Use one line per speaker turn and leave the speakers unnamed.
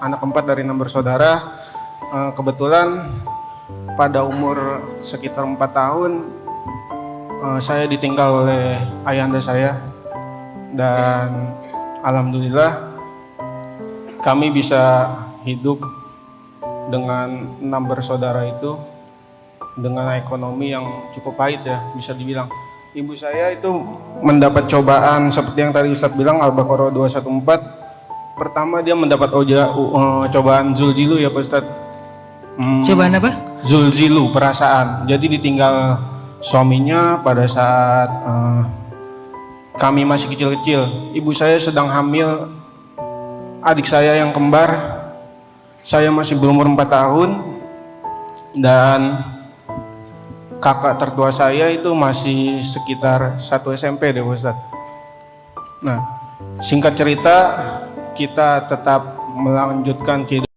anak keempat dari 6 bersaudara. Kebetulan pada umur sekitar 4 tahun saya ditinggal oleh ayahanda saya, dan alhamdulillah kami bisa hidup dengan 6 bersaudara itu dengan ekonomi yang cukup pahit ya, bisa dibilang. Ibu saya itu mendapat cobaan seperti yang tadi Ustadz bilang, Al-Baqarah 214. Pertama dia mendapat cobaan zulzilu ya Pak Ustadz.
Cobaan apa?
Zulzilu, perasaan. Jadi ditinggal suaminya pada saat kami masih kecil-kecil. Ibu saya sedang hamil adik saya yang kembar. Saya masih berumur 4 tahun dan kakak tertua saya itu masih sekitar 1 SMP deh Ustaz. Nah, singkat cerita kita tetap melanjutkan kehidupan